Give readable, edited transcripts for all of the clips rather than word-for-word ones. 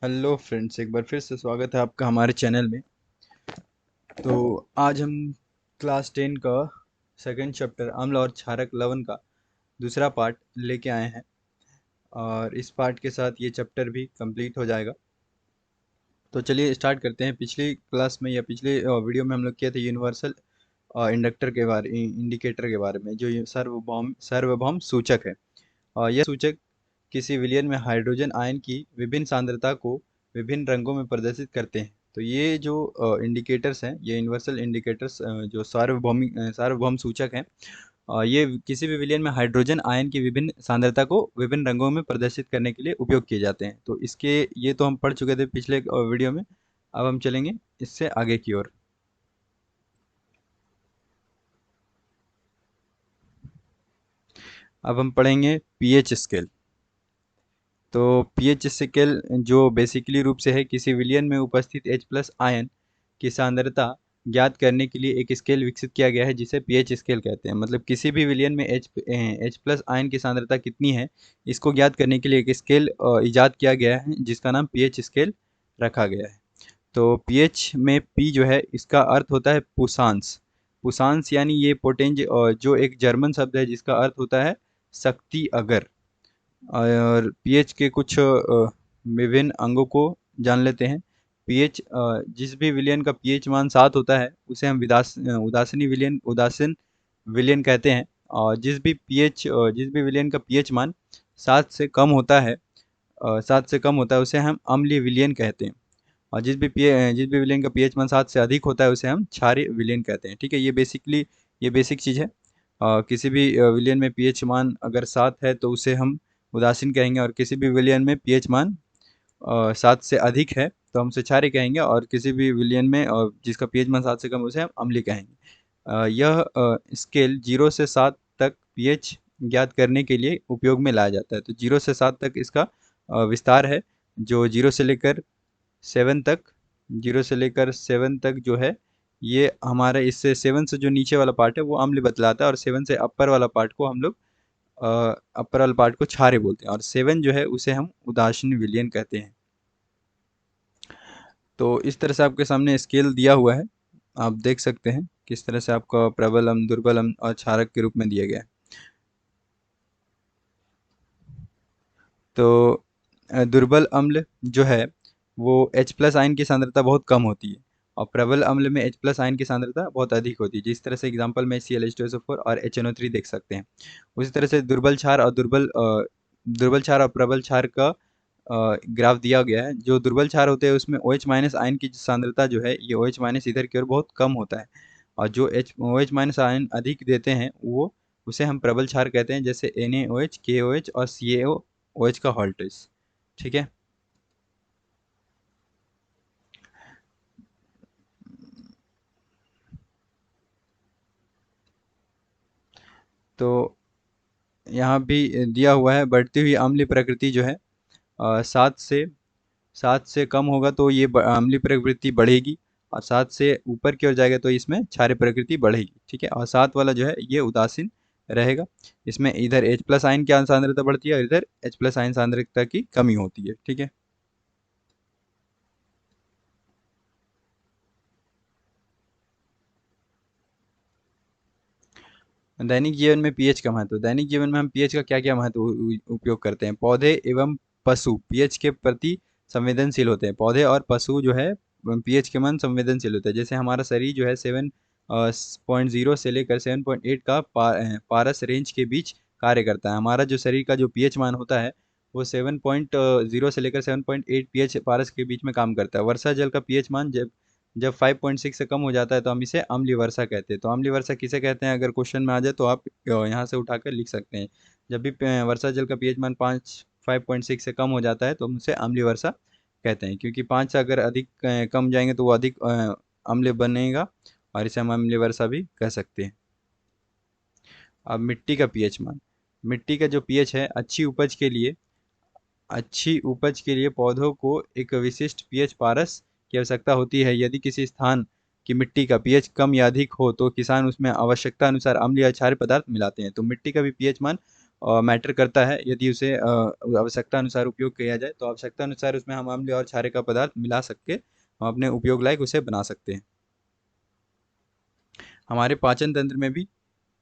Hello friends, एक बार फिर से स्वागत है आपका हमारे चैनल में। तो आज हम क्लास 10 का सेकंड चैप्टर अम्ल और क्षारक लवण का दूसरा पार्ट लेके आए हैं और इस पार्ट के साथ ये चैप्टर भी कंप्लीट हो जाएगा। तो चलिए स्टार्ट करते हैं। पिछली क्लास में या पिछले वीडियो में हम लोग किए थे यूनिवर्सल इंडिकेटर के बारे में, जो ये सार्वभौम सूचक है। यह सूचक किसी विलयन में हाइड्रोजन आयन की विभिन्न सांद्रता को विभिन्न रंगों में प्रदर्शित करते हैं। तो ये जो इंडिकेटर्स हैं, ये यूनिवर्सल इंडिकेटर्स जो सार्वभौम सूचक हैं, ये किसी भी विलयन में हाइड्रोजन आयन की विभिन्न सांद्रता को विभिन्न रंगों में प्रदर्शित करने के लिए उपयोग किए जाते हैं। तो इसके ये तो हम पढ़ चुके थे पिछले वीडियो में। अब हम चलेंगे इससे आगे की ओर। अब हम पढ़ेंगे पीएच स्केल। तो पीएच स्केल जो बेसिकली रूप से है किसी विलयन में उपस्थित H प्लस आयन की सांद्रता ज्ञात करने के लिए एक स्केल विकसित किया गया है, जिसे पीएच स्केल कहते हैं। मतलब किसी भी विलयन में H प्लस आयन की सांद्रता कितनी है, इसको ज्ञात करने के लिए एक स्केल इजाद किया गया है, जिसका नाम पीएच स्केल रखा गया है। तो पीएच में पी जो है, इसका अर्थ होता है पुसांस। पुसांस यानी ये पोटेंज, जो एक जर्मन शब्द है जिसका अर्थ होता है शक्ति अगर। और पीएच के कुछ विभिन्न अंगों को जान लेते हैं। पीएच, जिस भी विलयन का पीएच मान 7 होता है उसे हम उदासीन विलयन कहते हैं। और जिस भी विलयन का पीएच मान 7 से कम होता है, 7 से कम होता है, उसे हम अम्लीय विलयन कहते हैं। और जिस भी विलयन का पीएच मान 7 से अधिक होता है उसे हम क्षारीय विलयन कहते हैं। ठीक है, ये बेसिक चीज़ है। किसी भी विलयन में पीएच मान अगर 7 है तो उसे हम उदासीन कहेंगे, और किसी भी विलयन में पीएच मान 7 से अधिक है तो हम उसे क्षारीय कहेंगे, और किसी भी विलयन में जिसका पीएच मान 7 से कम है उसे हम अम्लीय कहेंगे। यह स्केल 0 से 7 तक पीएच ज्ञात करने के लिए उपयोग में लाया जाता है। तो 0 से 7 तक इसका विस्तार है। जो 0 से लेकर 7 तक 0 से लेकर 7 तक जो है, ये हमारे इससे 7 से जो नीचे वाला पार्ट है वो अम्ल बतलाता है, और 7 से अपर वाला पार्ट को हम लोग अपर वाला पार्ट को क्षारीय बोलते हैं, और 7 जो है उसे हम उदासीन विलयन कहते हैं। तो इस तरह से आपके सामने स्केल दिया हुआ है, आप देख सकते हैं किस तरह से आपका प्रबल अम्ल, दुर्बल अम्ल और क्षारक के रूप में दिया गया है। तो दुर्बल अम्ल जो है वो H प्लस आयन की सांद्रता बहुत कम होती है, और प्रबल अम्ल में H प्लस आयन की सांद्रता बहुत अधिक होती है। जिस तरह से एग्जांपल में Cl2SO4 और HNO3 देख सकते हैं। उसी तरह से दुर्बल क्षार और प्रबल क्षार का ग्राफ दिया गया है। जो दुर्बल क्षार होते हैं उसमें OH माइनस आयन की सांद्रता जो है, ये OH माइनस इधर की ओर बहुत कम होता है, और जो OH माइनस आयन अधिक देते हैं वो उसे हम प्रबल क्षार कहते हैं, जैसे NaOH, KOH और CaOH का हॉल्टेज। ठीक है। तो यहाँ भी दिया हुआ है बढ़ती हुई अम्लीय प्रकृति जो है, 7 से कम होगा तो ये अम्लीय प्रवृत्ति बढ़ेगी, और 7 से ऊपर की ओर जाएगा तो इसमें क्षारीय प्रकृति बढ़ेगी। ठीक है, और 7 वाला जो है ये उदासीन रहेगा। इसमें इधर H प्लस आयन की सांद्रता बढ़ती है और इधर H प्लस आयन सांद्रता की कमी होती है। ठीक है। दैनिक जीवन में पीएच का महत्व। दैनिक जीवन में हम पीएच का क्या क्या महत्व उपयोग करते हैं। पौधे एवं पशु पीएच के प्रति संवेदनशील होते हैं। पौधे और पशु जो है पीएच के मन संवेदनशील होते हैं। जैसे हमारा शरीर जो है 7.0 से लेकर 7.8 का पारस रेंज के बीच कार्य करता है। हमारा जो शरीर का जो पीएच मान होता है वो 7.0 से लेकर 7.8 पीएच पारस के बीच में काम करता है। वर्षा जल का पीएच मान जब जब 5.6 से कम हो जाता है तो हम इसे अम्लीय वर्षा कहते हैं। तो अम्लीय वर्षा किसे कहते हैं, अगर क्वेश्चन में आ जाए तो आप यहाँ से उठाकर लिख सकते हैं। जब भी वर्षा जल का पीएच मान 5.6 से कम हो जाता है तो हम उसे अम्लीय वर्षा कहते हैं, क्योंकि 5 से अगर अधिक कम जाएंगे तो वो अधिक अम्लीय बनेगा, और इसे हम अम्लीय वर्षा भी कह सकते हैं। अब मिट्टी का पीएच मान। मिट्टी का जो पीएच है, अच्छी उपज के लिए पौधों को एक विशिष्ट पीएच पारस की आवश्यकता होती है। यदि किसी स्थान की मिट्टी का पीएच कम या अधिक हो तो किसान उसमें आवश्यकता अनुसार अम्ल या क्षारीय पदार्थ मिलाते हैं। तो मिट्टी का भी पीएच मान मैटर करता है। यदि उसे आवश्यकता अनुसार उपयोग किया जाए तो आवश्यकता अनुसार उसमें हम अम्ल और क्षार का पदार्थ मिला सके हम अपने उपयोग लायक उसे बना सकते हैं। हमारे पाचन तंत्र में भी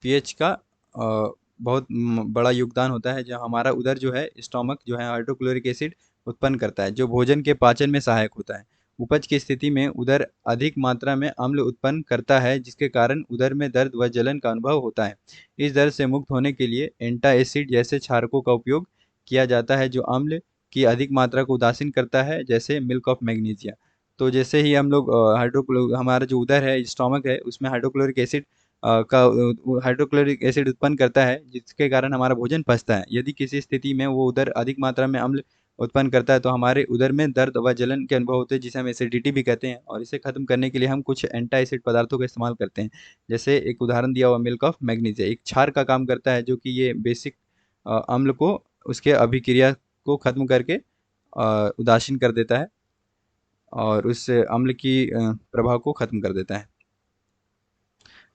पीएच का बहुत बड़ा योगदान होता है। जो हमारा उदर जो है, स्टोमक जो है, हाइड्रोक्लोरिक एसिड उत्पन्न करता है जो भोजन के पाचन में सहायक होता है। उपज की स्थिति में उदर अधिक मात्रा में अम्ल उत्पन्न करता है जिसके कारण उदर में दर्द व जलन का अनुभव होता है। इस दर्द से मुक्त होने के लिए एंटाएसिड जैसे क्षारकों का उपयोग किया जाता है जो अम्ल की अधिक मात्रा को उदासीन करता है, जैसे मिल्क ऑफ मैग्नीशिया। तो जैसे ही हम लोग हमारा जो उदर है, स्टोमक है, उसमें हाइड्रोक्लोरिक एसिड का हाइड्रोक्लोरिक एसिड उत्पन्न करता है जिसके कारण हमारा भोजन पचता है। यदि किसी स्थिति में वो उदर अधिक मात्रा में अम्ल उत्पन्न करता है तो हमारे उदर में दर्द व जलन के अनुभव होते हैं जिसे हम एसिडिटी भी कहते हैं, और इसे खत्म करने के लिए हम कुछ एंटा एसिड पदार्थों का इस्तेमाल करते हैं। जैसे एक उदाहरण दिया हुआ मिल्क ऑफ मैग्नीशिया एक क्षार का काम करता है जो कि ये बेसिक अम्ल को उसके अभिक्रिया को खत्म करके उदासीन कर देता है और उस अम्ल की प्रभाव को खत्म कर देता है।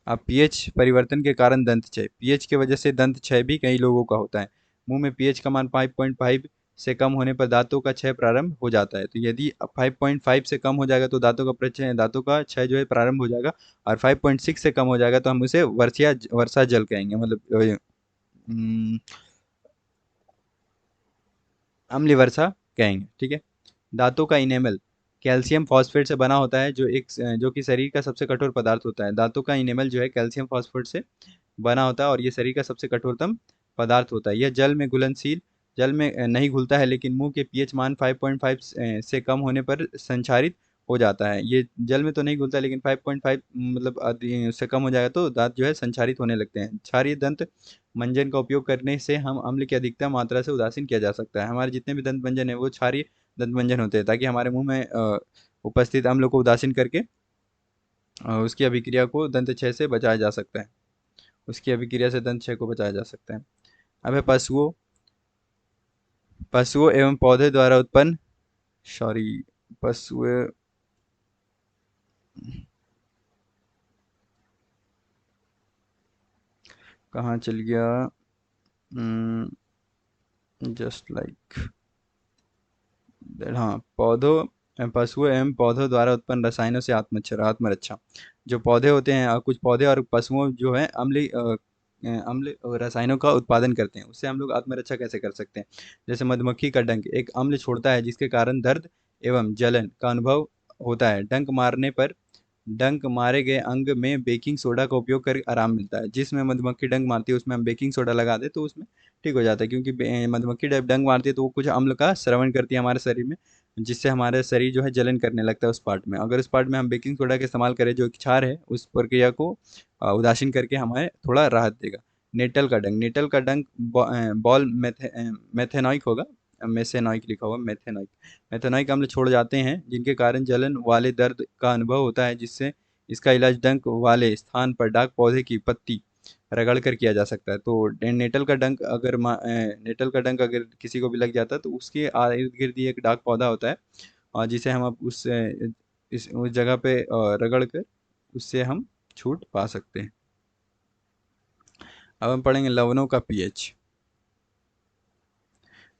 अब पीएच परिवर्तन के कारण दंत क्षय। पीएच की वजह से दंत क्षय भी कई लोगों का होता है। मुंह में पीएच का मान 5.5 से कम होने पर दांतों का क्षय प्रारंभ हो जाता है। तो यदि 5.5 से कम हो जाएगा तो दांतों का क्षय जो है प्रारंभ हो जाएगा, और 5.6 से कम हो जाएगा तो हम उसे वर्षा जल कहेंगे, मतलब अम, अम्लीय वर्षा कहेंगे। ठीक है। दांतों का इनेमल कैल्शियम फॉस्फेट से बना होता है जो कि शरीर का सबसे कठोर पदार्थ होता है। दांतों का इनेमल जो है कैल्शियम फॉस्फेट से बना होता है और ये शरीर का सबसे कठोरतम पदार्थ होता है। यह जल में नहीं घुलता है, लेकिन मुंह के पीएच मान 5.5 से कम होने पर संक्षारित हो जाता है। ये जल में तो नहीं घुलता, लेकिन 5.5 मतलब से कम हो जाएगा तो दांत जो है संक्षारित होने लगते हैं। क्षारीय दंत मंजन का उपयोग करने से हम अम्ल की अधिकतम मात्रा से उदासीन किया जा सकता है। हमारे जितने भी दंत मंजन है वो क्षारीय दंत मंजन होते हैं, ताकि हमारे मुंह में उपस्थित अम्ल को उदासीन करके उसकी अभिक्रिया को दंत क्षय से बचाया जा सकता है। उसकी अभिक्रिया से दंत क्षय को बचाया जा सकता है। अब है पशुओं एवं पौधे द्वारा उत्पन्न, सॉरी, पशुओं, कहाँ चल गया, जस्ट लाइक, हाँ, पशुओं एवं पौधों द्वारा उत्पन्न रसायनों से आत्मरक्षा। जो पौधे होते हैं, कुछ पौधे और पशुओं जो है अम्ल रसायनों का उत्पादन करते हैं, उससे हम लोग आत्मरक्षा कैसे कर सकते हैं। जैसे मधुमक्खी का डंक एक अम्ल छोड़ता है जिसके कारण दर्द एवं जलन का अनुभव होता है। डंक मारे गए अंग में बेकिंग सोडा का उपयोग कर आराम मिलता है। जिसमें मधुमक्खी डंक मारती है उसमें हम बेकिंग सोडा लगा दें तो उसमें ठीक हो जाता है, क्योंकि मधुमक्खी जब डंक मारती है तो वो कुछ अम्ल का स्रवण करती है हमारे शरीर में, जिससे हमारे शरीर जो है जलन करने लगता है उस पार्ट में। अगर उस पार्ट में हम बेकिंग सोडा का इस्तेमाल करें जो कि क्षार है, उस प्रक्रिया को उदासीन करके हमें थोड़ा राहत देगा। नेटल का डंक बॉल मेथेनॉइक होगा, मेसेनॉइक लिखा हुआ, मेथेनॉइक। मेथेनॉइक अम्ल छोड़ जाते हैं जिनके कारण जलन वाले दर्द का अनुभव होता है, जिससे इसका इलाज डंक वाले स्थान पर डाक पौधे की पत्ती रगड़ कर किया जा सकता है। तो नेटल का डंक अगर किसी को भी लग जाता है तो उसके इर्द गिर्द ही एक डाक पौधा होता है, और जिसे हम अब उस जगह पे रगड़ कर उससे हम छूट पा सकते हैं। अब हम पढ़ेंगे लवणों का पीएच।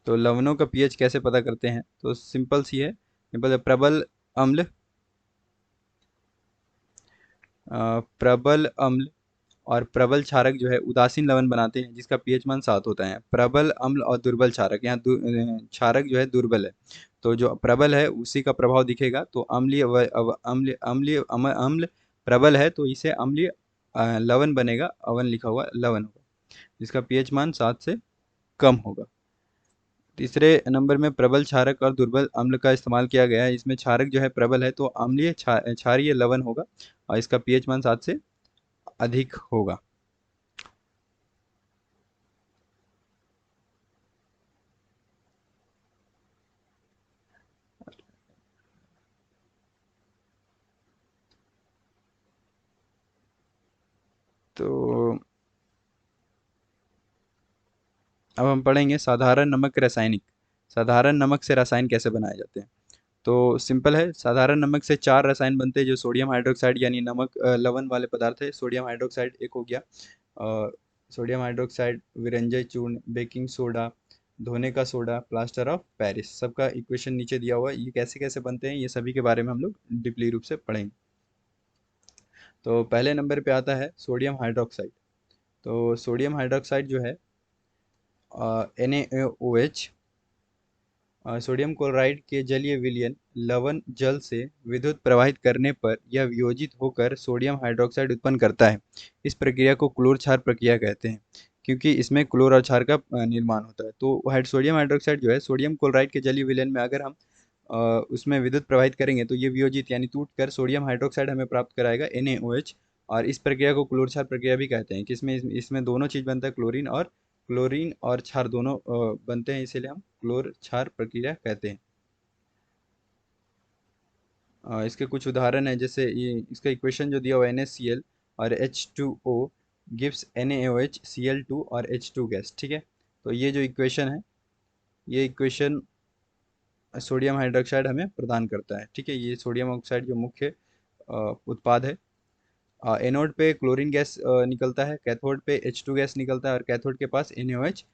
तो लवणों का पीएच कैसे पता करते हैं, तो सिंपल सी है। अम्ल प्रबल अम्ल और प्रबल क्षारक जो है उदासीन लवण बनाते हैं जिसका पीएच मान 7 होता है। प्रबल अम्ल और दुर्बल क्षारक, यहाँ क्षारक जो है दुर्बल है, तो जो प्रबल है उसी का प्रभाव दिखेगा। तो अम्लीय व- अव- अम्ल अम्लीय अम- अम्ल प्रबल है तो इसे अम्लीय लवण बनेगा, अवन लिखा हुआ लवण होगा, जिसका पीएच मान 7 से कम होगा। तीसरे नंबर में प्रबल क्षारक और दुर्बल अम्ल का इस्तेमाल किया गया है। इसमें क्षारक जो है प्रबल है तो क्षारीय लवण होगा और इसका पीएच मान 7 से अधिक होगा। तो अब हम पढ़ेंगे साधारण नमक से रसायन कैसे बनाए जाते हैं। तो सिंपल है, साधारण नमक से 4 रसायन बनते हैं जो सोडियम हाइड्रोक्साइड यानी लवण वाले पदार्थ है। सोडियम हाइड्रोक्साइड एक हो गया, सोडियम हाइड्रोक्साइड, विरंजय चूर्ण, बेकिंग सोडा, धोने का सोडा, प्लास्टर ऑफ पेरिस, सबका इक्वेशन नीचे दिया हुआ है। ये कैसे कैसे बनते हैं ये सभी के बारे में हम लोग डीपली रूप से पढ़ेंगे। तो पहले नंबर पे आता है सोडियम हाइड्रोक्साइड। तो सोडियम हाइड्रोक्साइड जो है NaOH, सोडियम क्लोराइड के जलीय विलयन लवण जल से विद्युत प्रवाहित करने पर यह वियोजित होकर सोडियम हाइड्रोक्साइड उत्पन्न करता है। इस प्रक्रिया को क्लोर क्षार प्रक्रिया कहते हैं, क्योंकि इसमें क्लोर और क्षार का निर्माण होता है। तो सोडियम हाइड्रोक्साइड जो है सोडियम क्लोराइड के जलीय विलयन में अगर हम उसमें विद्युत प्रवाहित करेंगे तो ये वियोजित यानी टूट कर सोडियम हाइड्रोक्साइड हमें प्राप्त कराएगा NaOH। और इस प्रक्रिया को क्लोर क्षार प्रक्रिया भी कहते हैं, कि इसमें दोनों चीज बनता है, क्लोरीन और क्षार दोनों बनते हैं, इसीलिए हम क्लोर क्षार प्रक्रिया कहते हैं। इसके कुछ उदाहरण है, जैसे ये इसका इक्वेशन जो दिया हुआ है NaCl और H2O गिव्स NaOH Cl2 और H2 गैस। ठीक है, तो ये जो इक्वेशन है, ये इक्वेशन सोडियम हाइड्रोक्साइड हमें प्रदान करता है। ठीक है, ये सोडियम ऑक्साइड जो मुख्य उत्पाद है। एनोड पे क्लोरीन गैस निकलता है, कैथोड पे H2 गैस निकलता है और कैथोड के पास NaOH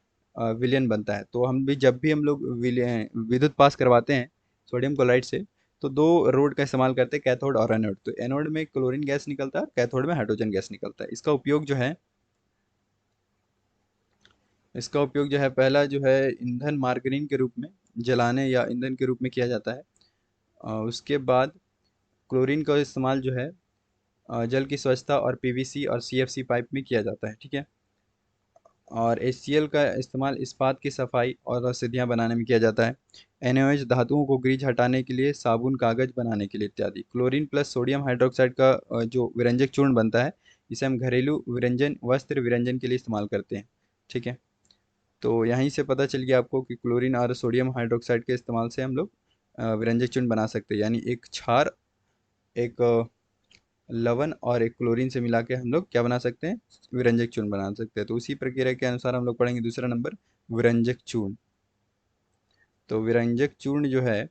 विलयन बनता है। तो जब भी हम लोग विद्युत पास करवाते हैं सोडियम क्लोराइड से, तो दो रोड का इस्तेमाल करते हैं, कैथोड और एनोड। तो एनोड में क्लोरीन गैस निकलता है, कैथोड में हाइड्रोजन गैस निकलता है। इसका उपयोग जो है पहला जो है ईंधन मार्गरीन के रूप में जलाने या ईंधन के रूप में किया जाता है। उसके बाद क्लोरीन का इस्तेमाल जो है जल की स्वच्छता और PVC और CFC पाइप में किया जाता है। ठीक है, और HCl का इस्तेमाल इस्पात की सफाई और औषधियाँ बनाने में किया जाता है। NaOH धातुओं को ग्रीज हटाने के लिए, साबुन, कागज बनाने के लिए इत्यादि। क्लोरीन प्लस सोडियम हाइड्रोक्साइड का जो विरंजक चूर्ण बनता है, इसे हम घरेलू विरंजन, वस्त्र विरंजन के लिए इस्तेमाल करते हैं। ठीक है, तो यहीं से पता चल गया आपको कि क्लोरीन और सोडियम हाइड्रोक्साइड के इस्तेमाल से हम लोग विरंजक चूर्ण बना सकते हैं, यानी एक क्षार, एक लवण और एक क्लोरीन से मिला के हम लोग क्या बना सकते हैं, विरंजक चूर्ण बना सकते हैं। तो उसी प्रक्रिया के अनुसार हम लोग पढ़ेंगे दूसरा नंबर, विरंजक चूर्ण। तो विरंजक चूर्ण जो है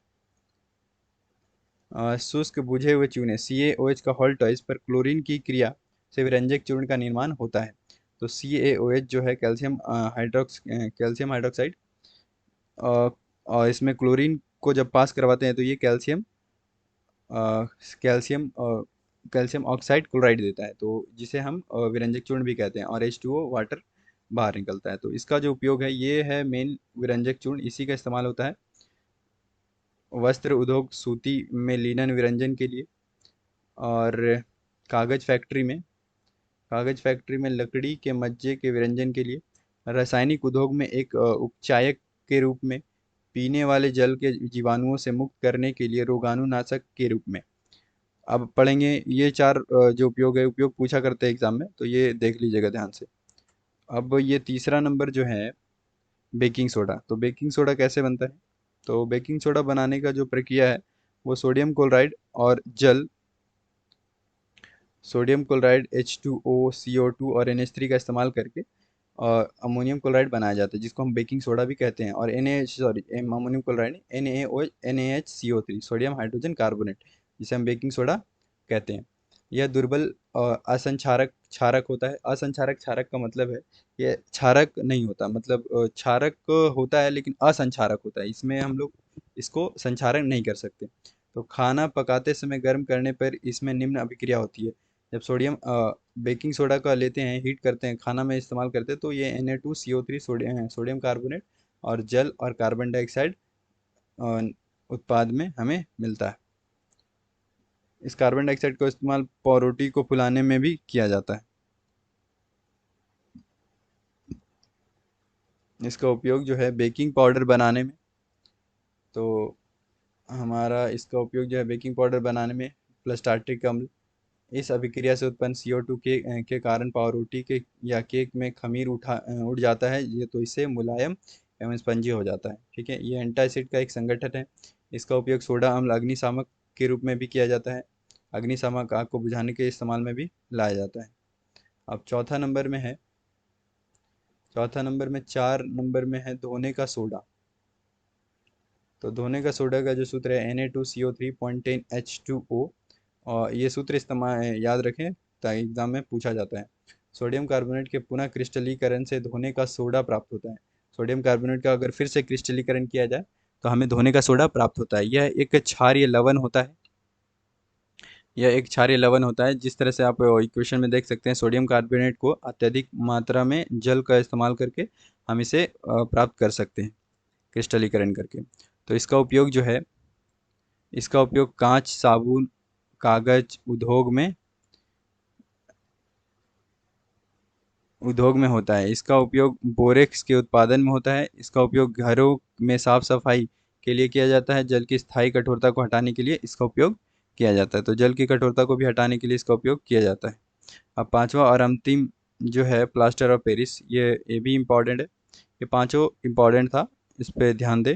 शुष्क बुझे हुए चूने CaOH का हॉल टॉइस पर क्लोरीन की क्रिया से विरंजक चूर्ण का निर्माण होता है। तो CaOH जो है कैल्शियम हाइड्रोक्साइड, और इसमें क्लोरीन को जब पास करवाते हैं तो ये अ, कैल्शियम कैल्शियम ऑक्साइड क्लोराइड देता है, तो जिसे हम विरंजक चूर्ण भी कहते हैं, और H2O वाटर बाहर निकलता है। तो इसका जो उपयोग है ये है मेन विरंजक चूर्ण, इसी का इस्तेमाल होता है वस्त्र उद्योग, सूती में लिनन विरंजन के लिए, और कागज फैक्ट्री में कागज फैक्ट्री में लकड़ी के मज्जे के विरंजन के लिए, रासायनिक उद्योग में एक उपचायक के रूप में, पीने वाले जल के जीवाणुओं से मुक्त करने के लिए रोगाणुनाशक के रूप में। अब पढ़ेंगे ये चार जो उपयोग पूछा करते हैं एग्जाम में, तो ये देख लीजिएगा ध्यान से। अब ये तीसरा नंबर जो है बेकिंग सोडा। तो बेकिंग सोडा कैसे बनता है? तो बेकिंग सोडा बनाने का जो प्रक्रिया है वो सोडियम क्लोराइड H2O, CO2 और NH3 का इस्तेमाल करके अमोनियम क्लोराइड बनाया जाता है, जिसको हम बेकिंग सोडा भी कहते हैं। और ammonium chloride NaOH sodium hydrogen carbonate, जिसे हम बेकिंग सोडा कहते हैं। यह दुर्बल असंक्षारक क्षारक होता है। असंक्षारक क्षारक का मतलब है ये क्षारक नहीं होता, मतलब क्षारक होता है लेकिन असंक्षारक होता है, इसमें हम लोग इसको संक्षारक नहीं कर सकते। तो खाना पकाते समय गर्म करने पर इसमें निम्न अभिक्रिया होती है। जब बेकिंग सोडा का लेते हैं, हीट करते हैं, खाना में इस्तेमाल करते हैं, तो ये Na2CO3 सोडियम कार्बोनेट और जल और कार्बन डाइऑक्साइड उत्पाद में हमें मिलता है। इस कार्बन डाइऑक्साइड का इस्तेमाल पावरोटी को फुलाने में भी किया जाता है। इसका उपयोग जो है बेकिंग पाउडर बनाने में, तो हमारा इसका उपयोग जो है बेकिंग पाउडर बनाने में, प्लस टार्ट्रिक अम्ल, इस अभिक्रिया से उत्पन्न CO2 के कारण पावरोटी के या केक में खमीर उठ जाता है, ये तो इससे मुलायम एवं स्पंजी हो जाता है। ठीक है, ये एंटासिड का एक संगठन है। इसका उपयोग सोडा अम्ल अग्निशामक के रूप में भी किया जाता है, अग्निशामक आग को बुझाने के इस्तेमाल में भी लाया जाता है। अब चौथा नंबर में 4 नंबर में है धोने का सोडा। तो धोने का सोडा का जो सूत्र है Na2CO3.10H2O, और ये सूत्र इस्तेमाल याद रखें ताकि एग्जाम में पूछा जाता है। सोडियम कार्बोनेट के पुनः क्रिस्टलीकरण से धोने का सोडा प्राप्त होता है। सोडियम कार्बोनेट का अगर फिर से क्रिस्टलीकरण किया जाए तो हमें धोने का सोडा प्राप्त होता है। यह एक क्षारीय लवण होता है। यह एक क्षारीय लवण होता है। जिस तरह से आप इक्वेशन में देख सकते हैं, सोडियम कार्बोनेट को अत्यधिक मात्रा में जल का इस्तेमाल करके हम इसे प्राप्त कर सकते हैं क्रिस्टलीकरण करके। तो इसका उपयोग कांच, साबुन, कागज उद्योग में होता है। इसका उपयोग बोरेक्स के उत्पादन में होता है। इसका उपयोग घरों में साफ सफाई के लिए किया जाता है। जल की स्थायी कठोरता को हटाने के लिए इसका उपयोग किया जाता है। तो जल की कठोरता को भी हटाने के लिए इसका उपयोग किया जाता है। अब पांचवा और अंतिम जो है प्लास्टर ऑफ पेरिस, ये भी इम्पॉर्टेंट है। ये पांचों इम्पॉर्टेंट था, इस पे ध्यान दें।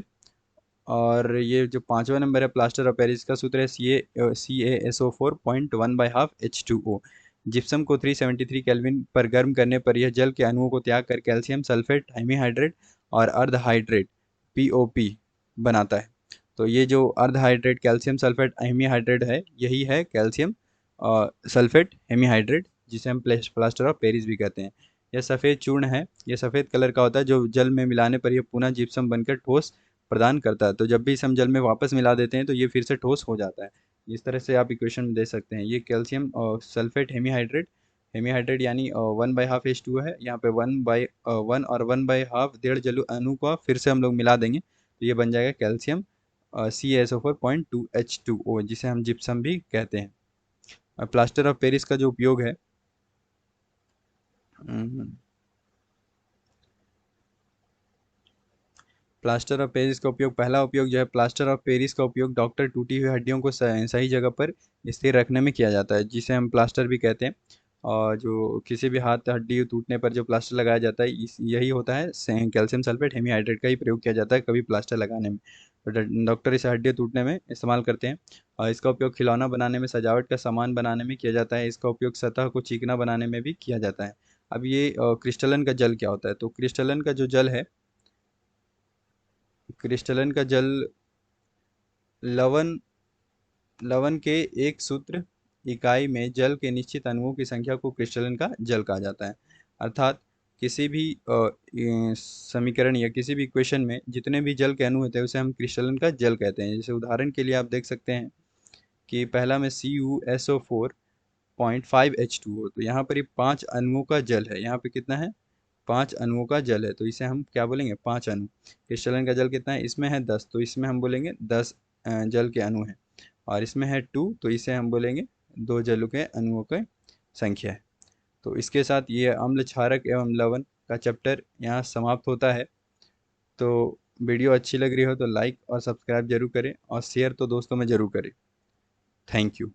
और ये जो पांचवा नंबर है प्लास्टर ऑफ पेरिस का सूत्र है CaSO4.1/2 H2O। जिप्सम को 373 केल्विन पर गर्म करने पर यह जल के अणुओं को त्याग कर कैल्शियम सल्फेट हेमीहाइड्रेट और अर्धहाइड्रेट POP बनाता है। तो ये जो अर्धहाइड्रेट कैल्शियम सल्फेट हेमीहाइड्रेट है, यही है कैल्शियम सल्फेट हेमीहाइड्रेट, जिसे हम प्लास्टर ऑफ पेरिस भी कहते हैं। यह सफ़ेद चूर्ण है। यह सफ़ेद कलर का होता है, जो जल में मिलाने पर यह पुनः जिप्सम बनकर ठोस प्रदान करता है। तो जब भी इसे हम जल में वापस मिला देते हैं तो ये फिर से ठोस हो जाता है। इस तरह से आप इक्वेशन में दे सकते हैं। ये कैल्शियम सल्फेट हेमीहाइड्रेट हेमीहाइड्रेट यानी 1/2 H2O है। यहाँ पे 1/1 और 1/2 डेढ़ जल अणु को फिर से हम लोग मिला देंगे तो ये बन जाएगा कैल्शियम CaSO4.2H2O, जिसे हम जिप्सम भी कहते हैं। प्लास्टर ऑफ पेरिस का जो उपयोग है, हम्म, प्लास्टर ऑफ पेरिस का उपयोग, पहला उपयोग जो है प्लास्टर ऑफ पेरिस का उपयोग डॉक्टर टूटी हुई हड्डियों को सही जगह पर स्थिर रखने में किया जाता है, जिसे हम प्लास्टर भी कहते हैं। और जो किसी भी हाथ हड्डी टूटने पर जो प्लास्टर लगाया जाता है, यही होता है, कैल्शियम सल्फेट हेमीहाइड्रेट का ही प्रयोग किया जाता है कभी प्लास्टर लगाने में। तो डॉक्टर इसे हड्डी टूटने में इस्तेमाल करते हैं। और इसका उपयोग खिलौना बनाने में, सजावट का सामान बनाने में किया जाता है। इसका उपयोग सतह को चिकना बनाने में भी किया जाता है। अब ये क्रिस्टलन का जल क्या होता है? तो क्रिस्टलन का जो जल है, क्रिस्टलन का जल लवण लवण के एक सूत्र इकाई में जल के निश्चित अणुओं की संख्या को क्रिस्टलन का जल कहा जाता है। अर्थात किसी भी समीकरण या किसी भी इक्वेशन में जितने भी जल के अणु होते हैं उसे हम क्रिस्टलन का जल कहते हैं। जैसे उदाहरण के लिए आप देख सकते हैं कि पहला में CuSO4.5H2O, तो यहाँ पर ये 5 अणुओं का जल है। यहाँ पे कितना है? 5 अणुओं का जल है, तो इसे हम क्या बोलेंगे? 5 अणु। क्रिस्टलन का जल कितना है? इसमें है 10, तो इसमें हम बोलेंगे 10 जल के अणु हैं। और इसमें है 2, तो इसे हम बोलेंगे 2 जलों के अणुओं की संख्या है। तो इसके साथ ये अम्ल, क्षारक एवं लवण का चैप्टर यहाँ समाप्त होता है। तो वीडियो अच्छी लग रही हो तो लाइक और सब्सक्राइब जरूर करें और शेयर तो दोस्तों में ज़रूर करें। Thank you.